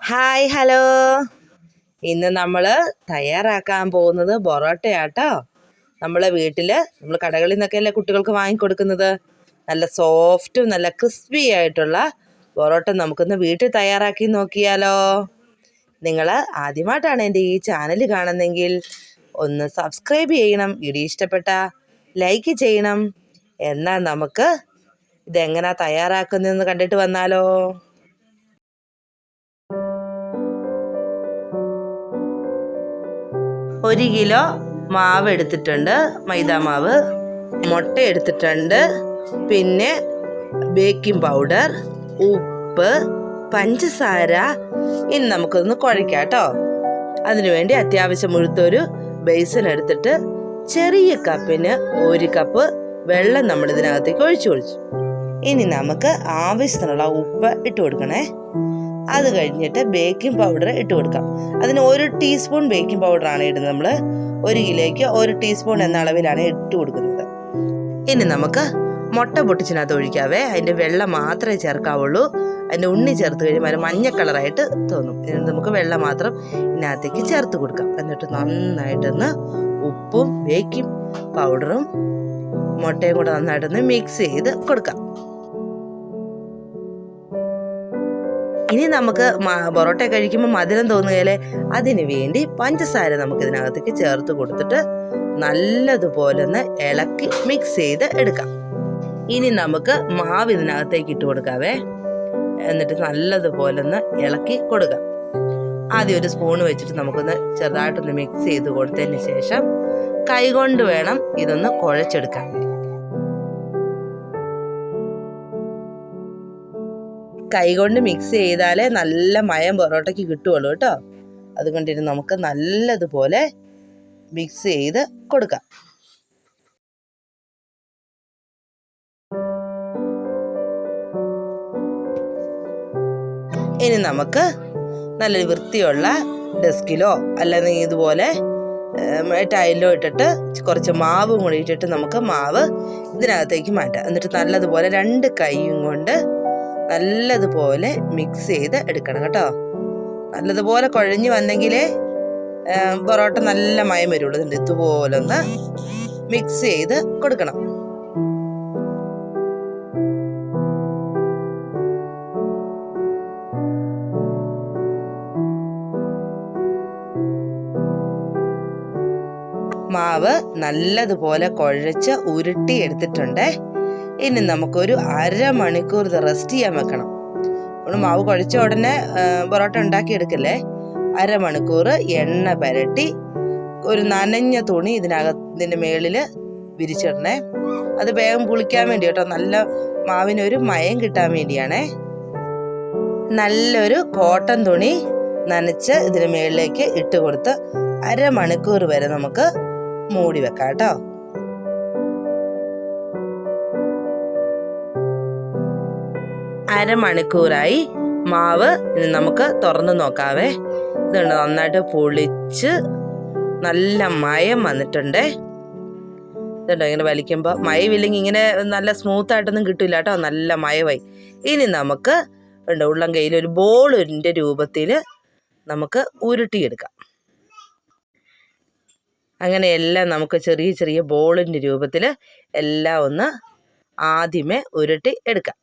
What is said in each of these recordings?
Hi hello. ഇന്ന് നമ്മൾ തയ്യാറാക്കാൻ പോകുന്നത് പൊറോട്ടയാട്ടോ. നമ്മളെ വീട്ടിൽ നമ്മൾ കടകളിൽ നിന്നൊക്കെയല്ലേ കുട്ടികൾക്ക് വാങ്ങിക്കൊടുക്കുന്നത്. നല്ല സോഫ്റ്റും നല്ല ക്രിസ്പി ആയിട്ടുള്ള പൊറോട്ട നമുക്കൊന്ന് വീട്ടിൽ തയ്യാറാക്കി നോക്കിയാലോ. നിങ്ങൾ ആദ്യമായിട്ടാണ് എൻ്റെ ഈ ചാനൽ കാണുന്നതെങ്കിൽ ഒന്ന് സബ്സ്ക്രൈബ് ചെയ്യണം. വീഡിയോ ഇഷ്ടപ്പെട്ട ലൈക്ക് ചെയ്യണം. എന്നാൽ നമുക്ക് ഇതെങ്ങനെയാ തയ്യാറാക്കുന്നതെന്ന് കണ്ടിട്ട് വന്നാലോ. ഒരു കിലോ മാവ് എടുത്തിട്ടുണ്ട്, മൈദ മാവ്. മുട്ട എടുത്തിട്ടുണ്ട്, പിന്നെ ബേക്കിംഗ് പൗഡർ, ഉപ്പ്, പഞ്ചസാര. ഇനി നമുക്കൊന്ന് കുഴയ്ക്കാം കേട്ടോ. അതിനുവേണ്ടി അത്യാവശ്യം മുഴുത്തൊരു ബേസൻ എടുത്തിട്ട് ചെറിയ കപ്പിന് 1 കപ്പ് വെള്ളം നമ്മൾ ഇതിനകത്തേക്ക് ഒഴിച്ചു. ഇനി നമുക്ക് ആവശ്യത്തിനുള്ള ഉപ്പ് ഇട്ട് കൊടുക്കണേ. അത് കഴിഞ്ഞിട്ട് ബേക്കിംഗ് പൗഡർ ഇട്ട് കൊടുക്കാം. അതിന് 1 ടീസ്പൂൺ ബേക്കിംഗ് പൗഡറാണ് ഇടുന്നത്. നമ്മൾ 1 കിലോയ്ക്ക് 1 ടീസ്പൂൺ എന്ന അളവിലാണ് ഇട്ട് കൊടുക്കുന്നത്. ഇനി നമുക്ക് മുട്ട പൊട്ടിച്ചിനകത്ത് ഒഴിക്കാവേ. അതിൻ്റെ വെള്ളം മാത്രമേ ചേർക്കാവുള്ളൂ. അതിൻ്റെ ഉണ്ണി ചേർത്ത് കഴിയുമ്പോൾ അത് മഞ്ഞ കളറായിട്ട് തോന്നും. ഇനി നമുക്ക് വെള്ളം മാത്രം ഇതിനകത്തേക്ക് ചേർത്ത് കൊടുക്കാം. എന്നിട്ട് നന്നായിട്ടൊന്ന് ഉപ്പും ബേക്കിംഗ് പൗഡറും മുട്ടയും കൂടെ നന്നായിട്ടൊന്ന് മിക്സ് ചെയ്ത് കൊടുക്കാം. ഇനി നമുക്ക് പൊറോട്ട കഴിക്കുമ്പോൾ മധുരം തോന്നുകയല്ലേ, അതിന് വേണ്ടി പഞ്ചസാര നമുക്ക് ഇതിനകത്തേക്ക് ചേർത്ത് കൊടുത്തിട്ട് നല്ലതുപോലെ ഒന്ന് ഇളക്കി മിക്സ് ചെയ്ത് എടുക്കാം. ഇനി നമുക്ക് മാവ് ഇതിനകത്തേക്ക് ഇട്ട് കൊടുക്കാവേ. എന്നിട്ട് നല്ലതുപോലെ ഒന്ന് ഇളക്കി കൊടുക്കാം. ആദ്യം ഒരു സ്പൂൺ വെച്ചിട്ട് നമുക്കൊന്ന് ചെറുതായിട്ടൊന്ന് മിക്സ് ചെയ്ത് കൊടുത്തതിന് ശേഷം കൈകൊണ്ട് വേണം ഇതൊന്ന് കുഴച്ചെടുക്കാൻ വേണ്ടി. കൈകൊണ്ട് മിക്സ് ചെയ്താലേ നല്ല മയം പൊറോട്ടയ്ക്ക് കിട്ടുകയുള്ളൂ കേട്ടോ. അതുകൊണ്ടിട്ട് നമുക്ക് നല്ലതുപോലെ മിക്സ് ചെയ്ത് കൊടുക്കാം. ഇനി നമുക്ക് നല്ലൊരു വൃത്തിയുള്ള ഡെസ്കിലോ അല്ലെങ്കിൽ ഇതുപോലെ ടൈലിലോ ഇട്ടിട്ട് കുറച്ച് മാവും കൂടി ഇട്ടിട്ട് നമുക്ക് മാവ് ഇതിനകത്തേക്ക് മാറ്റാം. എന്നിട്ട് നല്ലതുപോലെ 2 കൈയും കൊണ്ട് നല്ലതുപോലെ മിക്സ് ചെയ്ത് എടുക്കണം കേട്ടോ. നല്ലതുപോലെ കുഴഞ്ഞു വന്നെങ്കിലേ പൊറോട്ട നല്ല മയം വരുള്ളൂ. ഇതുപോലെ ഒന്ന് മിക്സ് ചെയ്ത് കൊടുക്കണം. മാവ് നല്ലതുപോലെ കുഴച്ച് ഉരുട്ടി എടുത്തിട്ടുണ്ട്. ഇനി നമുക്കൊരു 1/2 മണിക്കൂർ ഇത് റെസ്റ്റ് ചെയ്യാൻ വെക്കണം. നമ്മൾ മാവ് കുഴച്ച ഉടനെ പൊറോട്ട ഉണ്ടാക്കിയെടുക്കല്ലേ. 1/2 മണിക്കൂർ എണ്ണ പുരട്ടി ഒരു നനഞ്ഞ തുണി ഇതിൻ്റെ മേളിൽ വിരിച്ചിടണേ. അത് വേഗം പുളിക്കാൻ വേണ്ടി കേട്ടോ. നല്ല മാവിനൊരു മയം കിട്ടാൻ വേണ്ടിയാണേ. നല്ലൊരു കോട്ടൺ തുണി നനച്ച് ഇതിന് മേളിലേക്ക് ഇട്ട് കൊടുത്ത് 1/2 മണിക്കൂർ വരെ നമുക്ക് മൂടി വെക്കാം കേട്ടോ. അരമണിക്കൂറായി മാവ്. ഇനി നമുക്ക് തുറന്ന് നോക്കാവേ. ഇതുണ്ട്, നന്നായിട്ട് പൊളിച്ച് നല്ല മയം വന്നിട്ടുണ്ട്. ഇതുണ്ടോ, ഇങ്ങനെ വലിക്കുമ്പോൾ മയമില്ലെങ്കിൽ ഇങ്ങനെ നല്ല സ്മൂത്തായിട്ടൊന്നും കിട്ടില്ല കേട്ടോ. നല്ല മയമായി. ഇനി നമുക്ക് ഉണ്ട് ഉള്ളം കയ്യിൽ ഒരു ബോളിൻ്റെ രൂപത്തിൽ നമുക്ക് ഉരുട്ടിയെടുക്കാം. അങ്ങനെ എല്ലാം നമുക്ക് ചെറിയ ചെറിയ ബോളിൻ്റെ രൂപത്തിൽ എല്ലാം ഒന്ന് ആദ്യമേ ഉരുട്ടി എടുക്കാം.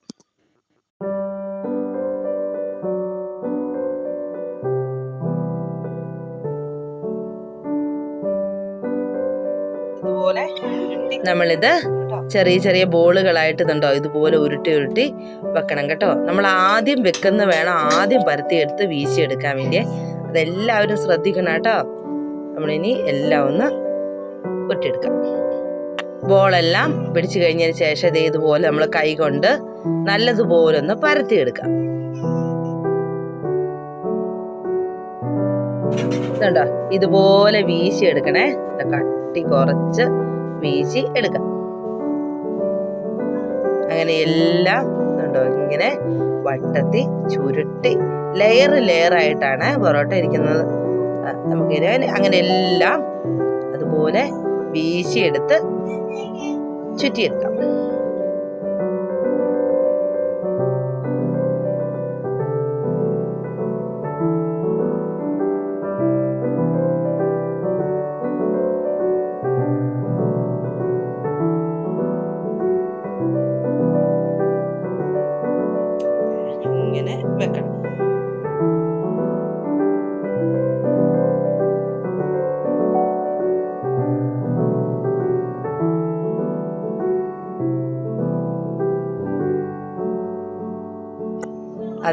നമ്മളിത് ചെറിയ ചെറിയ ബോളുകളായിട്ട് ഇതുണ്ടോ ഇതുപോലെ ഉരുട്ടി ഉരുട്ടി വെക്കണം കേട്ടോ. നമ്മൾ ആദ്യം വെക്കുന്ന വേണം ആദ്യം പരത്തിയെടുത്ത് വീശിയെടുക്കാൻ വേണ്ടി. അതെല്ലാവരും ശ്രദ്ധിക്കണം കേട്ടോ. നമ്മളിനി എല്ലാം ഒന്ന് ഉരുട്ടിയെടുക്കാം. ബോളെല്ലാം പിടിച്ചു കഴിഞ്ഞതിന് ശേഷം ഇതുപോലെ നമ്മൾ കൈ കൊണ്ട് നല്ലതുപോലെ ഒന്ന് പരത്തിയെടുക്കാം. ഇതുണ്ടോ ഇതുപോലെ വീശി എടുക്കണേ. കട്ടി കുറച്ച് വീശി എടുക്കാം. അങ്ങനെ എല്ലാം ഇതുണ്ടോ ഇങ്ങനെ വട്ടത്തി ചുരുട്ടി ലെയറായിട്ടാണ് പൊറോട്ട ഇരിക്കുന്നത്. നമുക്ക് അങ്ങനെ എല്ലാം അതുപോലെ വീശിയെടുത്ത് ചുറ്റിയെടുക്കാം.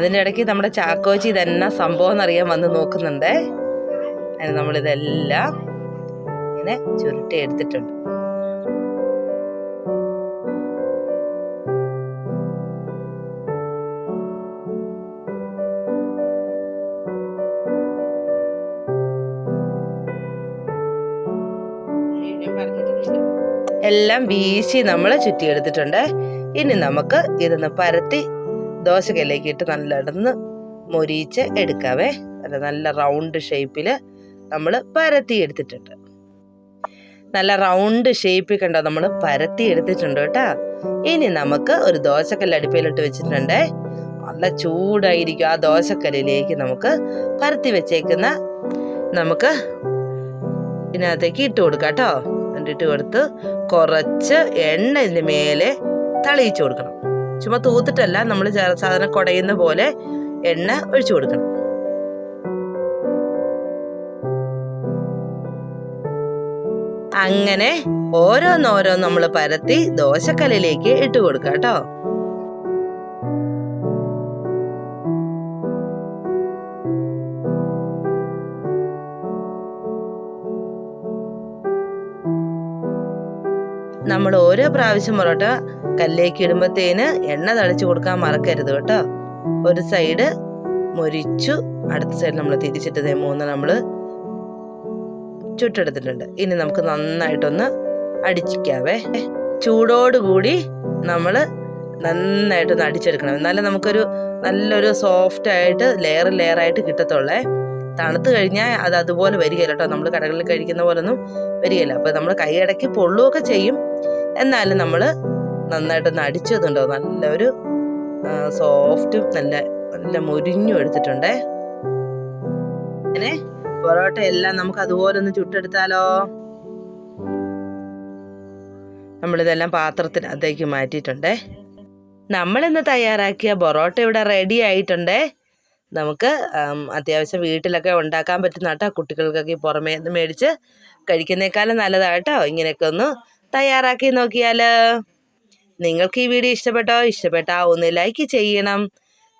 അതിൻ്റെ ഇടയ്ക്ക് നമ്മുടെ ചാക്കോച്ചി ഇതെന്നാ സംഭവം എന്നറിയാൻ വന്ന് നോക്കുന്നുണ്ടേ. അതിന് നമ്മളിതെല്ലാം ഇങ്ങനെ ചുരുട്ടി എടുത്തിട്ടുണ്ട്. എല്ലാം വീശി നമ്മൾ ചുറ്റിയെടുത്തിട്ടുണ്ട്. ഇനി നമുക്ക് ഇതൊന്ന് പരത്തി ദോശക്കല്ലിലേക്ക് ഇട്ട് നല്ലടന്ന് മൊരിച്ച് എടുക്കാവേ. നല്ല റൗണ്ട് ഷേപ്പിൽ നമ്മൾ പരത്തി എടുത്തിട്ടുണ്ട്. നല്ല റൗണ്ട് ഷേപ്പിൽ കണ്ടോ നമ്മൾ പരത്തി എടുത്തിട്ടുണ്ട് കേട്ടോ. ഇനി നമുക്ക് ഒരു ദോശക്കല്ല് അടുപ്പിലിട്ട് വെച്ചിട്ടുണ്ട്. നല്ല ചൂടായിരിക്കും. ആ ദോശക്കല്ലിലേക്ക് നമുക്ക് പരത്തി വെച്ചേക്കുന്ന നമുക്ക് ഇതിനകത്തേക്ക് ഇട്ട് കൊടുക്കാം കേട്ടോ. ഇട്ട് കൊടുത്ത് കുറച്ച് എണ്ണ ഇതിൻ്റെ മേലെ തളിയിച്ചു കൊടുക്കണം. ചുമ്മാ തൂത്തിട്ടല്ല, നമ്മൾ സാധനം കുടയുന്ന പോലെ എണ്ണ ഒഴിച്ചു കൊടുക്കണം. അങ്ങനെ ഓരോന്നോരോന്ന് നമ്മൾ പരത്തി ദോശക്കല്ലിലേക്ക് ഇട്ട് കൊടുക്കാം കേട്ടോ. നമ്മൾ ഓരോ പ്രാവശ്യം പൊറോട്ട കല്ലേക്ക് ഇടുമ്പോഴത്തേന് എണ്ണ തളിച്ചു കൊടുക്കാൻ മറക്കരുത് കേട്ടോ. ഒരു സൈഡ് മൊരിച്ചു, അടുത്ത സൈഡ് നമ്മൾ തിരിച്ചിട്ടതേ 3 നമ്മൾ ചുട്ടെടുത്തിട്ടുണ്ട്. ഇനി നമുക്ക് നന്നായിട്ടൊന്ന് അടിച്ചിക്കാവേ. ചൂടോടുകൂടി നമ്മൾ നന്നായിട്ടൊന്ന് അടിച്ചെടുക്കണം. എന്നാലും നമുക്കൊരു നല്ലൊരു സോഫ്റ്റായിട്ട് ലെയറായിട്ട് കിട്ടത്തുള്ളേ. തണുത്ത് കഴിഞ്ഞാൽ അത് അതുപോലെ വരികയില്ല കേട്ടോ. നമ്മൾ കടകളിൽ കഴിക്കുന്ന പോലെ ഒന്നും വരികയില്ല. അപ്പോൾ നമ്മൾ കൈയടക്കി പൊള്ളുകയൊക്കെ ചെയ്യും. എന്നാലും നമ്മൾ നന്നായിട്ടൊന്ന് അടിച്ചതുണ്ടോ, നല്ലൊരു സോഫ്റ്റും നല്ല മുരിഞ്ഞും എടുത്തിട്ടുണ്ടേ. അങ്ങനെ പൊറോട്ട എല്ലാം നമുക്ക് അതുപോലെ ഒന്ന് ചുട്ടെടുത്താലോ. നമ്മളിതെല്ലാം പാത്രത്തിനകത്തേക്ക് മാറ്റിയിട്ടുണ്ടേ. നമ്മളിന്ന് തയ്യാറാക്കിയ പൊറോട്ട ഇവിടെ റെഡി ആയിട്ടുണ്ടേ. നമുക്ക് അത്യാവശ്യം വീട്ടിലൊക്കെ ഉണ്ടാക്കാൻ പറ്റുന്ന കേട്ടോ. കുട്ടികൾക്കൊക്കെ പുറമേ നിന്ന് മേടിച്ച് കഴിക്കുന്നേക്കാളും നല്ലതാട്ടോ. ഇങ്ങനെയൊക്കെ ഒന്ന് തയ്യാറാക്കി നോക്കിയാൽ. നിങ്ങൾക്ക് ഈ വീഡിയോ ഇഷ്ടപ്പെട്ടാൽ ഒന്ന് ലൈക്ക് ചെയ്യണം.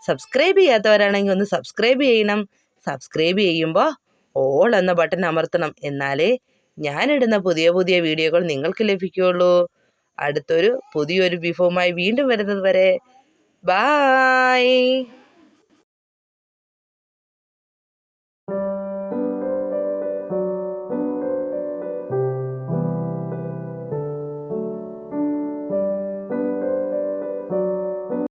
സബ്സ്ക്രൈബ് ചെയ്യാത്തവരാണെങ്കിൽ ഒന്ന് സബ്സ്ക്രൈബ് ചെയ്യണം. സബ്സ്ക്രൈബ് ചെയ്യുമ്പോൾ ഓൾ എന്ന ബട്ടൺ അമർത്തണം. എന്നാലേ ഞാനിടുന്ന പുതിയ വീഡിയോകൾ നിങ്ങൾക്ക് ലഭിക്കുകയുള്ളൂ. അടുത്തൊരു പുതിയൊരു വിഭവമായി വീണ്ടും വരുന്നത് വരെ ബായ്.